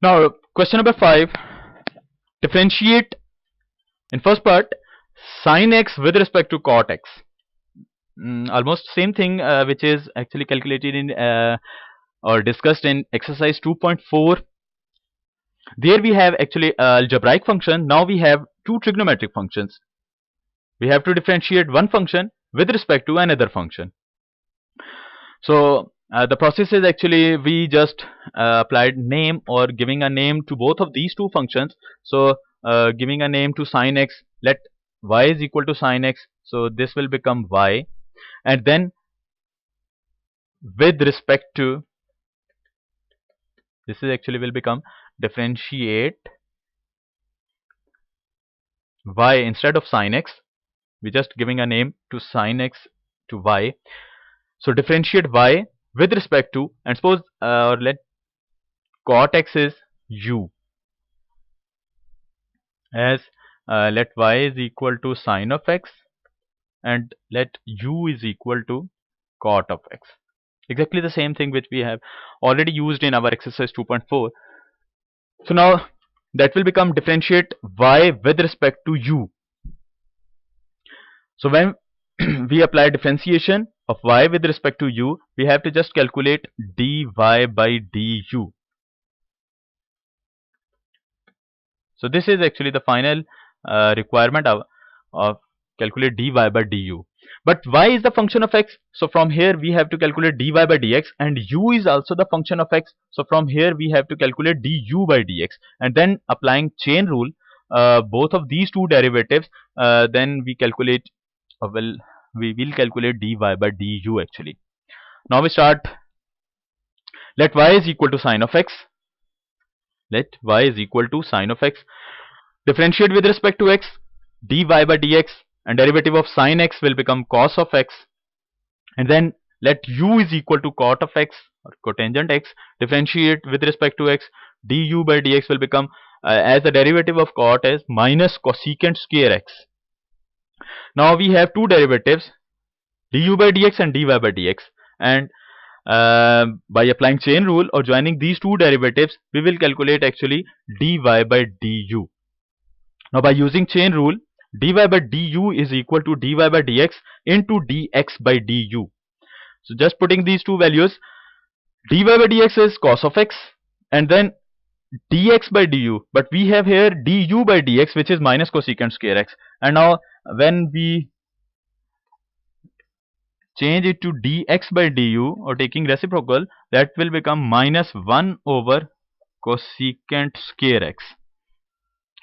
Now, question number 5. Differentiate in first part sin x with respect to cot x. Almost same thing which is actually calculated in or discussed in exercise 2.4. There we have actually algebraic function. Now we have two trigonometric functions. We have to differentiate one function with respect to another function. So the process is actually we just applied name or giving a name to both of these two functions. So giving a name to sin x, let y is equal to sin x, so this will become y, and then with respect to, this is actually will become differentiate y instead of sin x. We just giving a name to sin x to y. So differentiate y with respect to, and suppose or let cot x is u, as let y is equal to sin of x and let u is equal to cot of x. Exactly the same thing which we have already used in our exercise 2.4. So now that will become differentiate y with respect to u. So when we apply differentiation of y with respect to u, we have to just calculate dy by du. So this is actually the final requirement of calculate dy by du. But y is the function of x, so from here we have to calculate dy by dx, and u is also the function of x, so from here we have to calculate du by dx, and then applying chain rule both of these two derivatives, then we calculate we will calculate dy by du actually. Now we start. Let y is equal to sin of x. Let y is equal to sin of x. Differentiate with respect to x, dy by dx, and derivative of sin x will become cos of x, and then let u is equal to cot of x or cotangent x. Differentiate with respect to x, du by dx will become as the derivative of cot is minus cosecant square x. Now we have two derivatives, du by dx and dy by dx, and by applying chain rule or joining these two derivatives, we will calculate actually dy by du. Now by using chain rule, dy by du is equal to dy by dx into dx by du. So just putting these two values, dy by dx is cos of x, and then dx by du, but we have here du by dx which is minus cosecant square x, and now when we change it to dx by du or taking reciprocal, that will become minus 1 over cosecant square x.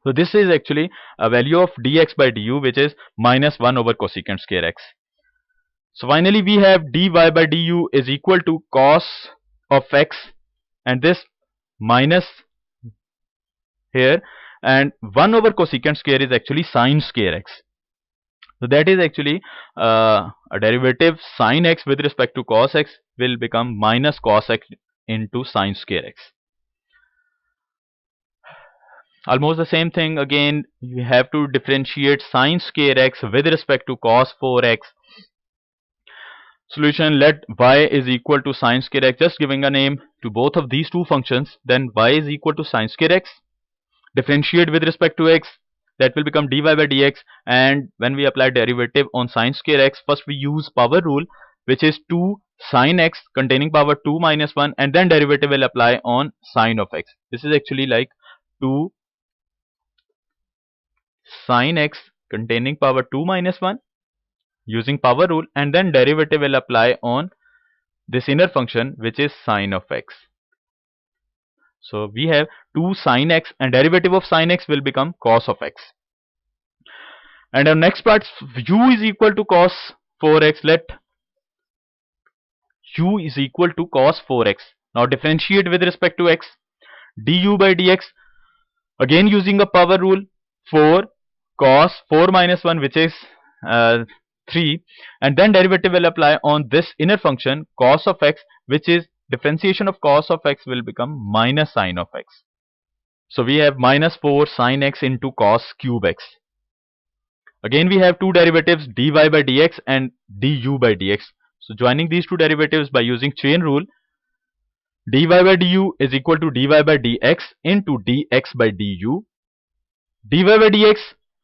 So this is actually a value of dx by du which is minus 1 over cosecant square x. So finally we have dy by du is equal to cos of x, and this minus here, and 1 over cosecant square is actually sin square x. So that is actually a derivative sin x with respect to cos x will become minus cos x into sin square x. Almost the same thing again, you have to differentiate sin square x with respect to cos 4x. Solution, let y is equal to sin square x, just giving a name to both of these two functions, then y is equal to sin square x. Differentiate with respect to x, that will become dy by dx, and when we apply derivative on sin square x, first we use power rule which is 2 sin x containing power 2 minus 1, and then derivative will apply on sin of x. This is actually like 2 sin x containing power 2 minus 1 using power rule, and then derivative will apply on this inner function which is sin of x. So we have 2 sin x, and derivative of sin x will become cos of x. And our next part, u is equal to cos 4x. Let u is equal to cos 4x. Now differentiate with respect to x, du by dx, again using a power rule, 4 cos 4 minus 1 which is 3, and then derivative will apply on this inner function cos of x, which is differentiation of cos of x will become minus sin of x. So we have minus 4 sin x into cos cube x. Again we have two derivatives, dy by dx and du by dx. So joining these two derivatives by using chain rule, dy by du is equal to dy by dx into dx by du. Dy by dx,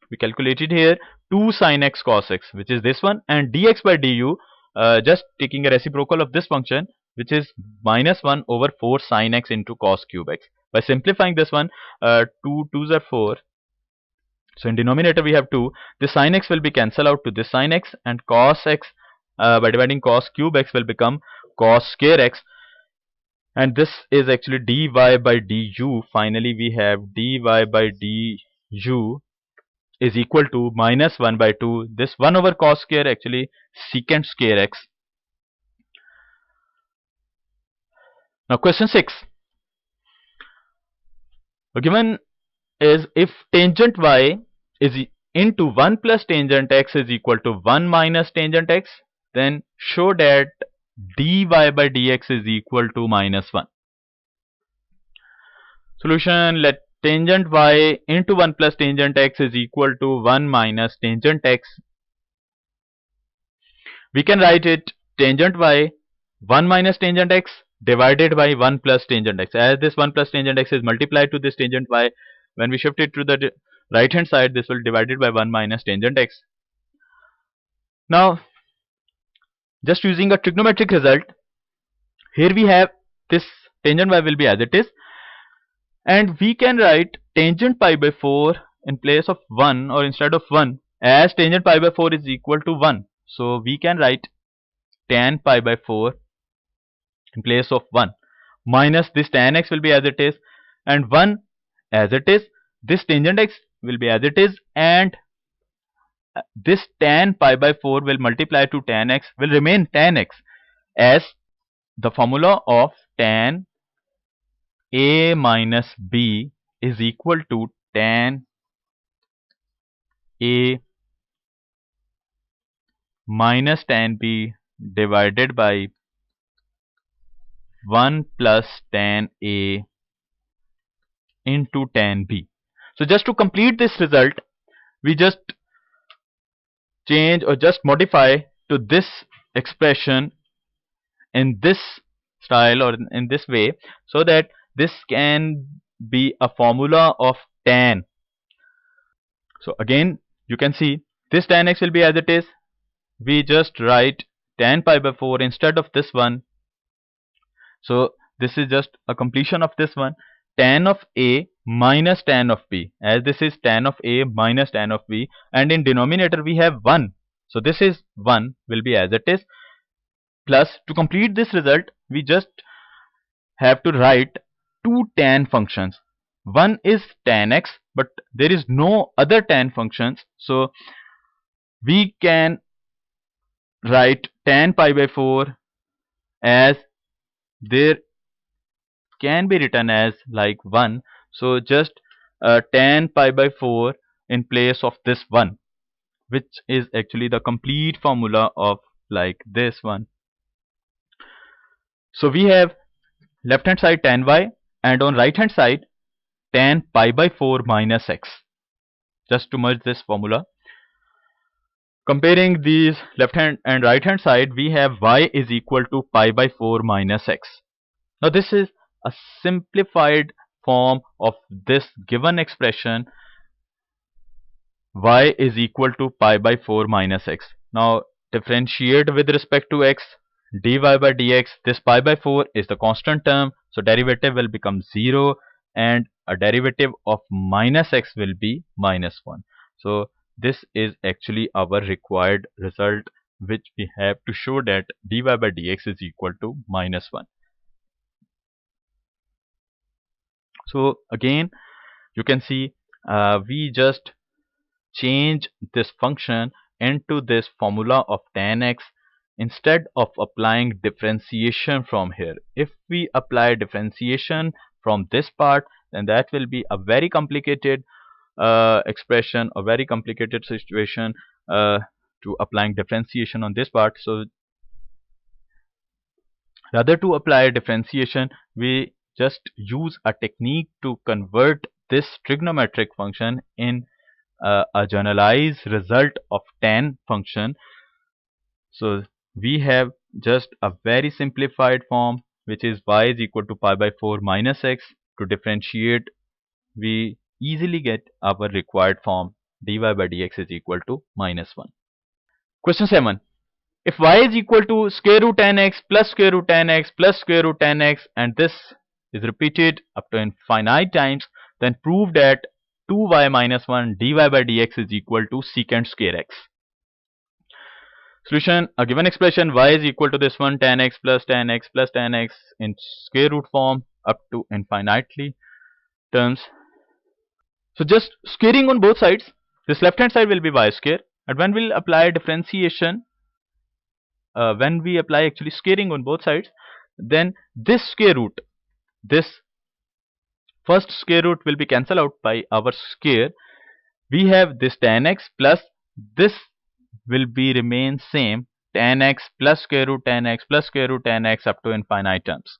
we calculated here 2 sin x cos x, which is this one, and dx by du, just taking a reciprocal of this function, which is minus 1 over 4 sin x into cos cube x. By simplifying this one, 2 2s are 4. So in denominator we have 2. This sin x will be cancelled out to this sin x, and cos x, by dividing cos cube x, will become cos square x. And this is actually dy by du. Finally we have dy by du is equal to minus 1 by 2. This 1 over cos square, actually secant square x. Now question 6. Given is if tangent y is into 1 plus tangent x is equal to 1 minus tangent x, then show that dy by dx is equal to minus 1. Solution: let tangent y into 1 plus tangent x is equal to 1 minus tangent x. We can write it tangent y 1 minus tangent x divided by 1 plus tangent x. As this 1 plus tangent x is multiplied to this tangent y, when we shift it to the right hand side, this will divided by 1 minus tangent x. Now, just using a trigonometric result, here we have this tangent y will be as it is, and we can write tangent pi by 4 in place of 1, or instead of 1, as tangent pi by 4 is equal to 1. So we can write tan pi by 4 in place of 1, minus this tan x will be as it is, and 1 as it is. This tangent x will be as it is, and this tan pi by 4 will multiply to tan x, will remain tan x, as the formula of tan a minus b is equal to tan a minus tan b divided by 1 plus tan a into tan b. So just to complete this result, we just change or just modify to this expression in this style or in this way, so that this can be a formula of tan. So again you can see this tan x will be as it is. We just write tan pi by 4 instead of this one. So this is just a completion of this one. Tan of a minus tan of b, as this is tan of a minus tan of b, and in denominator we have 1. So this is 1 will be as it is, plus to complete this result we just have to write two tan functions. One is tan x, but there is no other tan functions, so we can write tan pi by 4 as there can be written as like 1. So just tan pi by 4 in place of this 1, which is actually the complete formula of like this one. So we have left hand side tan y, and on right hand side tan pi by 4 minus x. Just to merge this formula, comparing these left hand and right hand side, we have y is equal to pi by 4 minus x. Now this is a simplified form of this given expression, y is equal to pi by 4 minus x. Now differentiate with respect to x, dy by dx. This pi by 4 is the constant term, so derivative will become 0, and a derivative of minus x will be minus 1. So this is actually our required result, which we have to show that dy by dx is equal to minus 1. So again you can see we just change this function into this formula of tan x instead of applying differentiation from here. If we apply differentiation from this part, then that will be a very complicated expression, a very complicated situation to applying differentiation on this part. So rather to apply differentiation, we just use a technique to convert this trigonometric function in a generalized result of tan function. So we have just a very simplified form which is y is equal to pi by 4 minus x. To differentiate, we easily get our required form dy by dx is equal to minus 1. Question 7. If y is equal to square root 10x plus square root 10x plus square root 10x and this is repeated up to infinite times, then prove that 2y minus 1 dy by dx is equal to secant square x. Solution: a given expression y is equal to this one 10x plus 10x plus 10x in square root form up to infinitely terms. So just squaring on both sides, this left hand side will be y square, and when we'll apply differentiation, when we apply actually squaring on both sides, then this square root, this first square root will be cancelled out by our square. We have this 10x plus this will be remain same 10x plus square root 10x plus square root 10x up to infinite terms.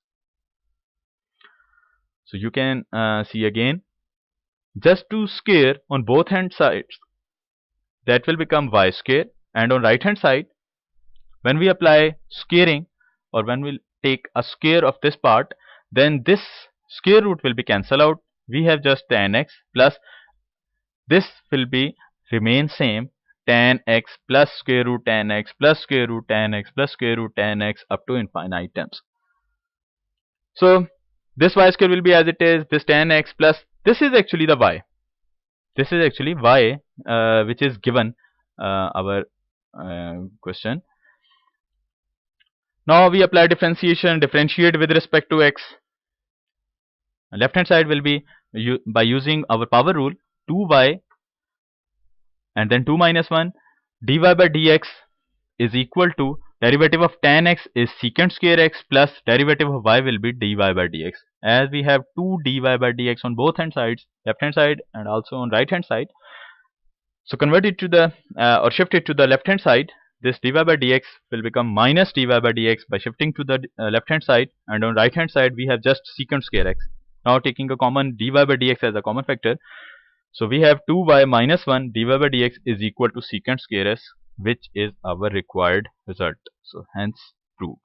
So you can see again, just to square on both hand sides, that will become y square, and on right hand side when we apply squaring or when we take a square of this part, then this square root will be cancelled out. We have just 10x plus this will be remain same 10x plus square root 10x plus square root 10x plus square root 10x up to infinite terms. So this y square will be as it is, this 10x plus this is actually the y. This is actually y which is given our question. Now we apply differentiation, differentiate with respect to x. Left hand side will be by using our power rule 2y and then 2 minus 1 dy by dx is equal to derivative of tan x is secant square x plus derivative of y will be dy by dx. As we have 2 dy by dx on both hand sides, left hand side and also on right hand side, so convert it to the or shift it to the left hand side. This dy by dx will become minus dy by dx by shifting to the left hand side, and on right hand side we have just secant square x. Now taking a common dy by dx as a common factor, so we have 2y minus 1 dy by dx is equal to secant square x, which is our required result. So hence proved.